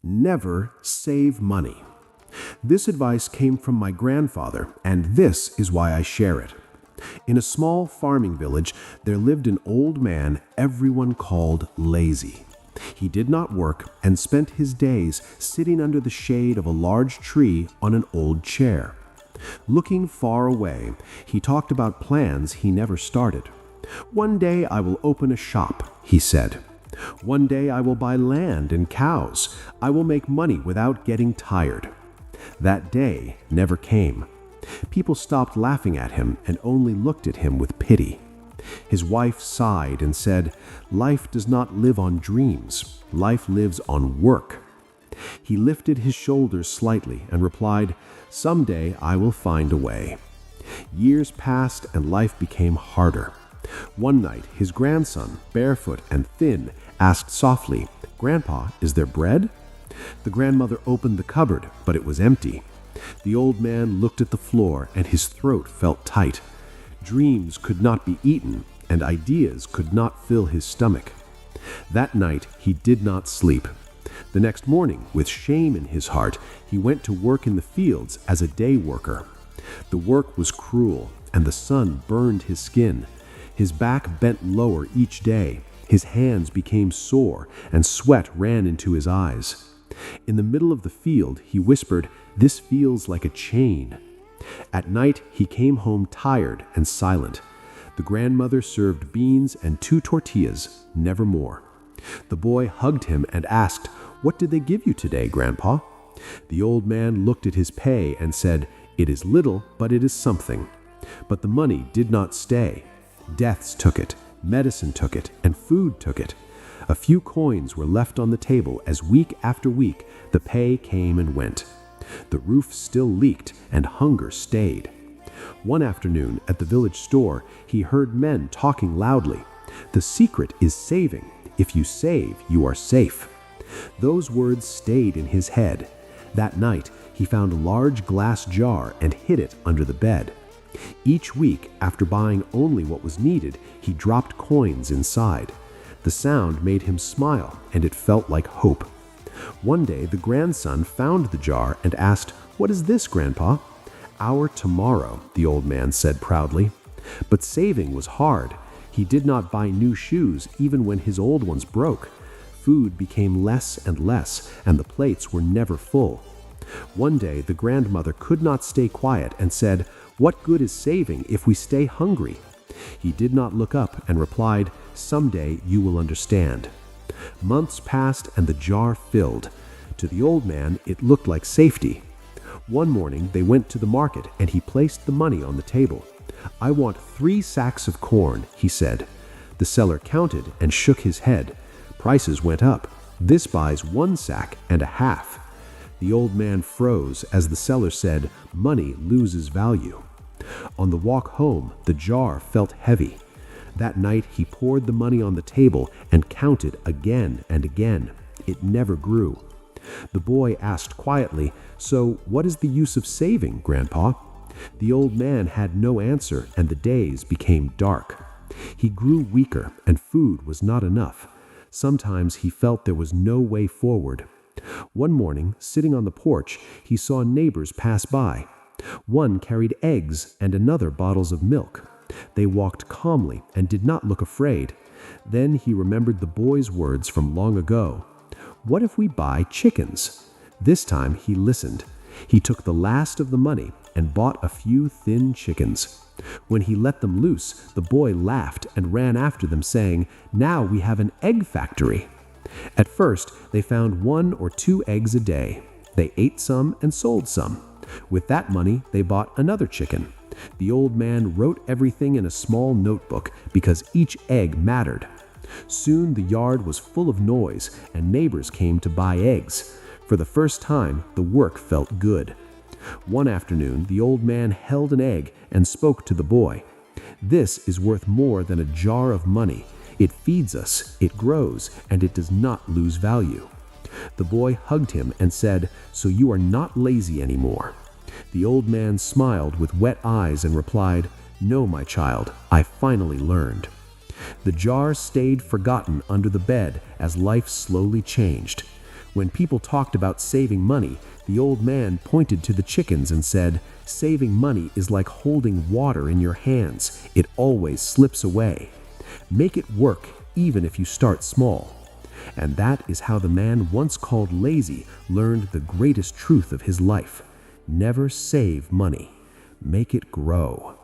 Never save money. This advice came from my grandfather, and this is why I share it. In a small farming village, there lived an old man everyone called lazy. He did not work and spent his days sitting under the shade of a large tree on an old chair. Looking far away, he talked about plans he never started. "One day I will open a shop," he said. "One day I will buy land and cows. I will make money without getting tired." That day never came. People stopped laughing at him and only looked at him with pity. His wife sighed and said, "Life does not live on dreams. Life lives on work." He lifted his shoulders slightly and replied, "Someday I will find a way." Years passed and life became harder. One night, his grandson, barefoot and thin, asked softly, "Grandpa, is there bread?" The grandmother opened the cupboard, but it was empty. The old man looked at the floor and his throat felt tight. Dreams could not be eaten, and ideas could not fill his stomach. That night, he did not sleep. The next morning, with shame in his heart, he went to work in the fields as a day worker. The work was cruel, and the sun burned his skin. His back bent lower each day. His hands became sore, and sweat ran into his eyes. In the middle of the field, he whispered, "This feels like a chain." At night, he came home tired and silent. The grandmother served beans and 2 tortillas, never more. The boy hugged him and asked, "What did they give you today, Grandpa?" The old man looked at his pay and said, "It is little, but it is something." But the money did not stay. Deaths took it, medicine took it, and food took it. A few coins were left on the table as week after week the pay came and went. The roof still leaked and hunger stayed. One afternoon at the village store, he heard men talking loudly. "The secret is saving. If you save, you are safe." Those words stayed in his head. That night, he found a large glass jar and hid it under the bed. Each week, after buying only what was needed, he dropped coins inside. The sound made him smile, and it felt like hope. One day, the grandson found the jar and asked, "What is this, Grandpa?" "Our tomorrow," the old man said proudly. But saving was hard. He did not buy new shoes even when his old ones broke. Food became less and less, and the plates were never full. One day, the grandmother could not stay quiet and said, "What good is saving if we stay hungry?" He did not look up and replied, "Someday you will understand." Months passed and the jar filled. To the old man, it looked like safety. One morning, they went to the market and he placed the money on the table. "I want 3 sacks of corn," he said. The seller counted and shook his head. Prices went up. "This buys 1 sack and a half." The old man froze as the seller said, "Money loses value." On the walk home, the jar felt heavy. That night, he poured the money on the table and counted again and again. It never grew. The boy asked quietly, "So what is the use of saving, Grandpa?" The old man had no answer, and the days became dark. He grew weaker, and food was not enough. Sometimes he felt there was no way forward. One morning, sitting on the porch, he saw neighbors pass by. One carried eggs and another bottles of milk. They walked calmly and did not look afraid. Then he remembered the boy's words from long ago. "What if we buy chickens?" This time he listened. He took the last of the money and bought a few thin chickens. When he let them loose, the boy laughed and ran after them, saying, "Now we have an egg factory." At first, they found 1 or 2 eggs a day. They ate some and sold some. With that money, they bought another chicken. The old man wrote everything in a small notebook because each egg mattered. Soon the yard was full of noise, and neighbors came to buy eggs. For the first time, the work felt good. One afternoon, the old man held an egg and spoke to the boy. "This is worth more than a jar of money. It feeds us, it grows, and it does not lose value." The boy hugged him and said, "So you are not lazy anymore." The old man smiled with wet eyes and replied, "No, my child, I finally learned." The jar stayed forgotten under the bed as life slowly changed. When people talked about saving money, the old man pointed to the chickens and said, "Saving money is like holding water in your hands. It always slips away. Make it work even if you start small." And that is how the man once called lazy learned the greatest truth of his life. Never save money. Make it grow.